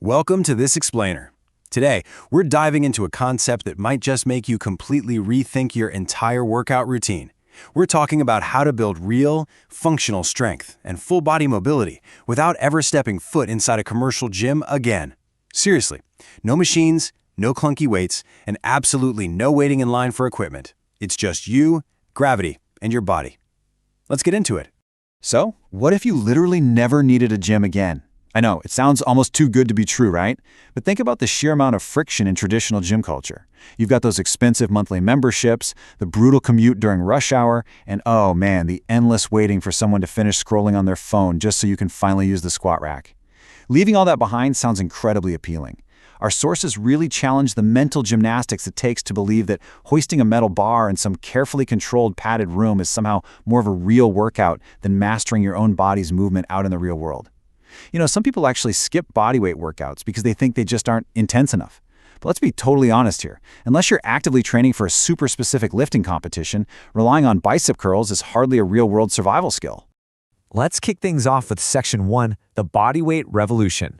Welcome to This Explainer. Today, we're diving into a concept that might just make you completely rethink your entire workout routine. We're talking about how to build real, functional strength and full body mobility without ever stepping foot inside a commercial gym again. Seriously, no machines, no clunky weights, and absolutely no waiting in line for equipment. It's just you, gravity, and your body. Let's get into it. So, what if you literally never needed a gym again? I know, it sounds almost too good to be true, right? But think about the sheer amount of friction in traditional gym culture. You've got those expensive monthly memberships, the brutal commute during rush hour, and oh man, the endless waiting for someone to finish scrolling on their phone just so you can finally use the squat rack. Leaving all that behind sounds incredibly appealing. Our sources really challenge the mental gymnastics it takes to believe that hoisting a metal bar in some carefully controlled padded room is somehow more of a real workout than mastering your own body's movement out in the real world. You know, some people actually skip bodyweight workouts because they think they just aren't intense enough. But let's be totally honest here. Unless you're actively training for a super specific lifting competition, relying on bicep curls is hardly a real-world survival skill. Let's kick things off with Section 1, the bodyweight revolution.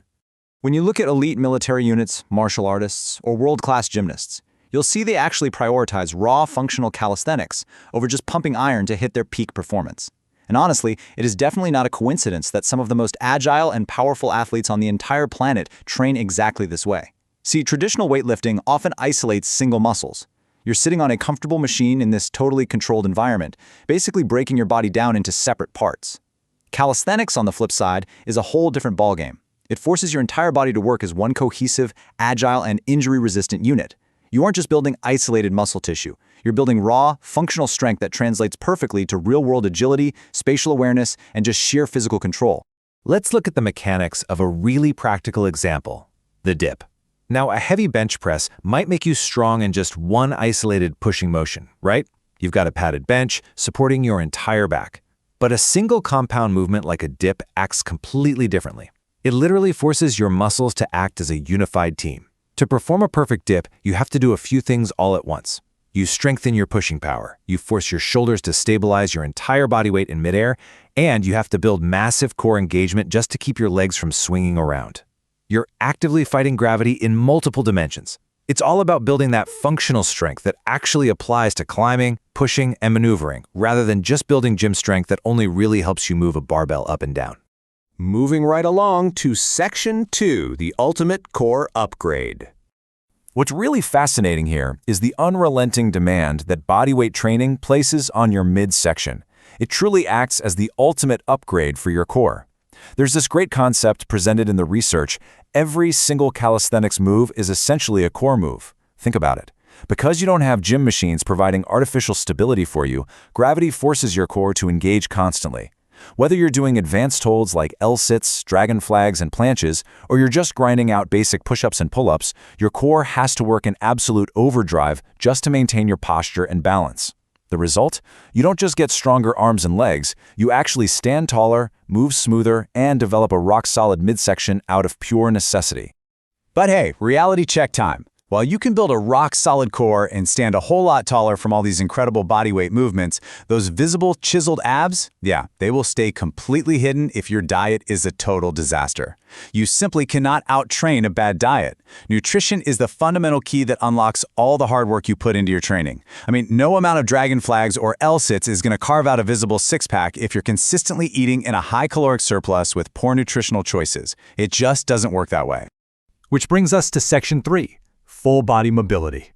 When you look at elite military units, martial artists, or world-class gymnasts, you'll see they actually prioritize raw functional calisthenics over just pumping iron to hit their peak performance. And honestly, it is definitely not a coincidence that some of the most agile and powerful athletes on the entire planet train exactly this way. See, traditional weightlifting often isolates single muscles. You're sitting on a comfortable machine in this totally controlled environment, basically breaking your body down into separate parts. Calisthenics, on the flip side, is a whole different ballgame. It forces your entire body to work as one cohesive, agile, and injury-resistant unit. You aren't just building isolated muscle tissue. You're building raw, functional strength that translates perfectly to real-world agility, spatial awareness, and just sheer physical control. Let's look at the mechanics of a really practical example, the dip. Now, a heavy bench press might make you strong in just one isolated pushing motion, right? You've got a padded bench supporting your entire back. But a single compound movement like a dip acts completely differently. It literally forces your muscles to act as a unified team. To perform a perfect dip, you have to do a few things all at once. You strengthen your pushing power, you force your shoulders to stabilize your entire body weight in midair, and you have to build massive core engagement just to keep your legs from swinging around. You're actively fighting gravity in multiple dimensions. It's all about building that functional strength that actually applies to climbing, pushing, and maneuvering, rather than just building gym strength that only really helps you move a barbell up and down. Moving right along to Section 2, the ultimate core upgrade. What's really fascinating here is the unrelenting demand that bodyweight training places on your midsection. It truly acts as the ultimate upgrade for your core. There's this great concept presented in the research: every single calisthenics move is essentially a core move. Think about it. Because you don't have gym machines providing artificial stability for you, gravity forces your core to engage constantly. Whether you're doing advanced holds like L-sits, dragon flags, and planches, or you're just grinding out basic push-ups and pull-ups, your core has to work in absolute overdrive just to maintain your posture and balance. The result? You don't just get stronger arms and legs, you actually stand taller, move smoother, and develop a rock-solid midsection out of pure necessity. But hey, reality check time. While you can build a rock-solid core and stand a whole lot taller from all these incredible bodyweight movements, those visible, chiseled abs, yeah, they will stay completely hidden if your diet is a total disaster. You simply cannot out-train a bad diet. Nutrition is the fundamental key that unlocks all the hard work you put into your training. I mean, no amount of dragon flags or L-sits is going to carve out a visible six-pack if you're consistently eating in a high-caloric surplus with poor nutritional choices. It just doesn't work that way. Which brings us to Section 3. Full body mobility.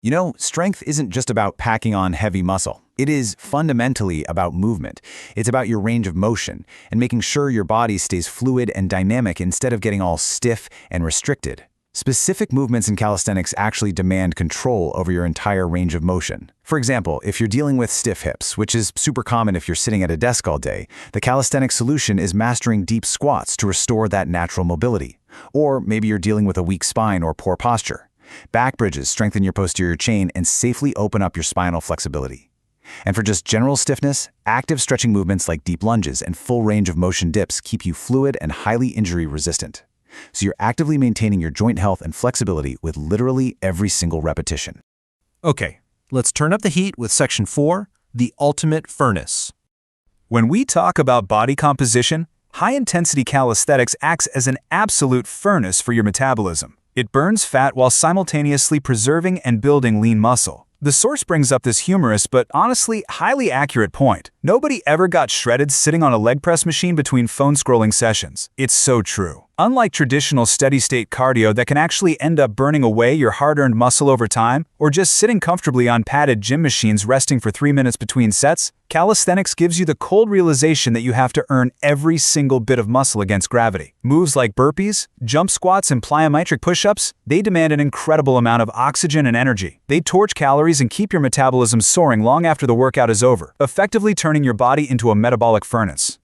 You know, strength isn't just about packing on heavy muscle. It is fundamentally about movement. It's about your range of motion and making sure your body stays fluid and dynamic instead of getting all stiff and restricted. Specific movements in calisthenics actually demand control over your entire range of motion. For example, if you're dealing with stiff hips, which is super common if you're sitting at a desk all day, the calisthenic solution is mastering deep squats to restore that natural mobility. Or maybe you're dealing with a weak spine or poor posture. Back bridges strengthen your posterior chain and safely open up your spinal flexibility. And for just general stiffness, active stretching movements like deep lunges and full range of motion dips keep you fluid and highly injury resistant. So you're actively maintaining your joint health and flexibility with literally every single repetition. Okay, let's turn up the heat with Section 4, the ultimate furnace. When we talk about body composition, High-intensity calisthenics acts as an absolute furnace for your metabolism. It burns fat while simultaneously preserving and building lean muscle. The source brings up this humorous but honestly highly accurate point. Nobody ever got shredded sitting on a leg press machine between phone scrolling sessions. It's so true. Unlike traditional steady-state cardio that can actually end up burning away your hard-earned muscle over time, or just sitting comfortably on padded gym machines resting for 3 minutes between sets, calisthenics gives you the cold realization that you have to earn every single bit of muscle against gravity. Moves like burpees, jump squats, and plyometric push-ups, they demand an incredible amount of oxygen and energy. They torch calories and keep your metabolism soaring long after the workout is over, effectively turning your body into a metabolic furnace.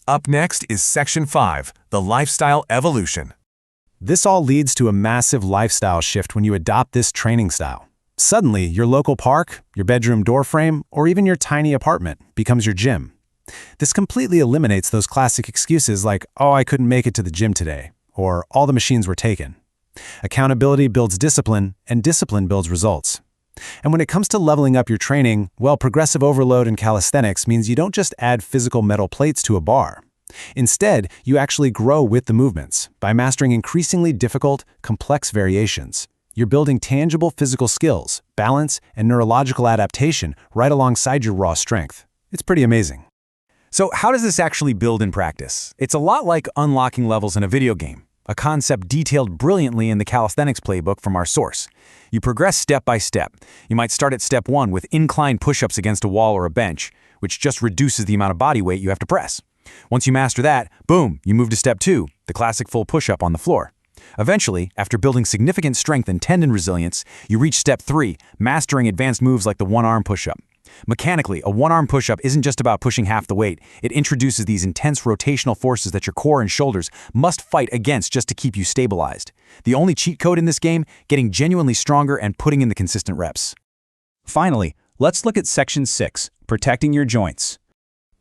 Up next is Section 5, the lifestyle evolution. This all leads to a massive lifestyle shift when you adopt this training style. Suddenly, your local park, your bedroom doorframe, or even your tiny apartment becomes your gym. This completely eliminates those classic excuses like, "Oh, I couldn't make it to the gym today," or "all the machines were taken." Accountability builds discipline, and discipline builds results. And when it comes to leveling up your training, well, progressive overload in calisthenics means you don't just add physical metal plates to a bar. Instead, you actually grow with the movements by mastering increasingly difficult, complex variations. You're building tangible physical skills, balance, and neurological adaptation right alongside your raw strength. It's pretty amazing. So how does this actually build in practice? It's a lot like unlocking levels in a video game, a concept detailed brilliantly in the calisthenics playbook from our source. You progress step by step. You might start at step 1 with incline push-ups against a wall or a bench, which just reduces the amount of body weight you have to press. Once you master that, boom, you move to step 2, the classic full push-up on the floor. Eventually, after building significant strength and tendon resilience, you reach step 3, mastering advanced moves like the one-arm push-up. Mechanically, a one-arm push-up isn't just about pushing half the weight. It introduces these intense rotational forces that your core and shoulders must fight against just to keep you stabilized. The only cheat code in this game, getting genuinely stronger and putting in the consistent reps. Finally, let's look at Section 6, protecting your joints.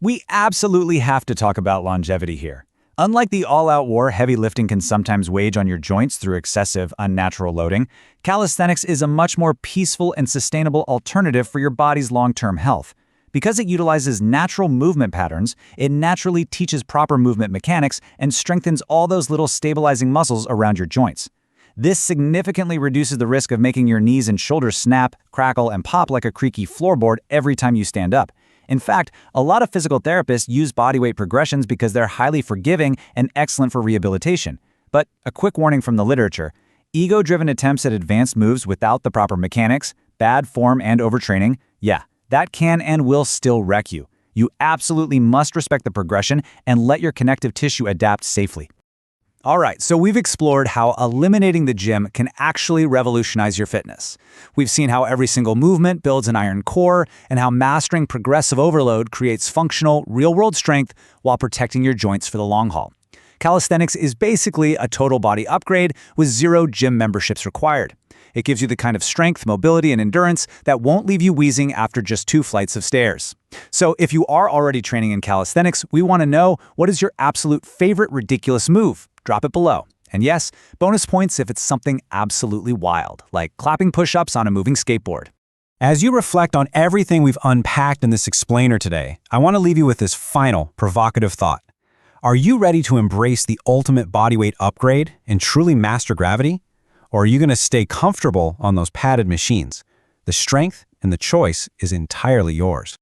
We absolutely have to talk about longevity here. Unlike the all-out war heavy lifting can sometimes wage on your joints through excessive, unnatural loading, calisthenics is a much more peaceful and sustainable alternative for your body's long-term health. Because it utilizes natural movement patterns, it naturally teaches proper movement mechanics and strengthens all those little stabilizing muscles around your joints. This significantly reduces the risk of making your knees and shoulders snap, crackle, and pop like a creaky floorboard every time you stand up. In fact, a lot of physical therapists use bodyweight progressions because they're highly forgiving and excellent for rehabilitation. But a quick warning from the literature: ego-driven attempts at advanced moves without the proper mechanics, bad form, and overtraining, yeah, that can and will still wreck you. You absolutely must respect the progression and let your connective tissue adapt safely. All right, so we've explored how eliminating the gym can actually revolutionize your fitness. We've seen how every single movement builds an iron core and how mastering progressive overload creates functional, real-world strength while protecting your joints for the long haul. Calisthenics is basically a total body upgrade with 0 gym memberships required. It gives you the kind of strength, mobility, and endurance that won't leave you wheezing after just 2 flights of stairs. So if you are already training in calisthenics, we want to know, what is your absolute favorite ridiculous move? Drop it below. And yes, bonus points if it's something absolutely wild, like clapping push-ups on a moving skateboard. As you reflect on everything we've unpacked in this explainer today, I want to leave you with this final, provocative thought. Are you ready to embrace the ultimate bodyweight upgrade and truly master gravity? Or are you going to stay comfortable on those padded machines? The strength and the choice is entirely yours.